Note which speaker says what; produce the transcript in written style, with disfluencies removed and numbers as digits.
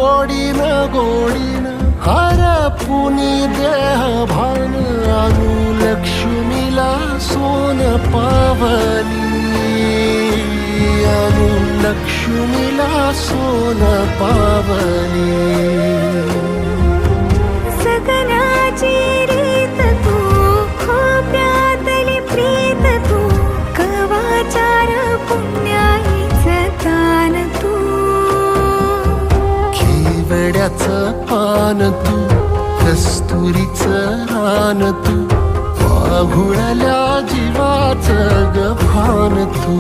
Speaker 1: Godin Godin हरपुनी देह भान आणू लक्ष्मीला सोन पावली आणू लक्ष्मीला सोन पावली
Speaker 2: सगनाची रीत तू खोप्यातली प्रीत तू कवाचार पुण्याईचं तान तू
Speaker 1: केवड्याचं पान तू कस्तुरीचं रान तू वाघुळल्या जीवाचं गभान तू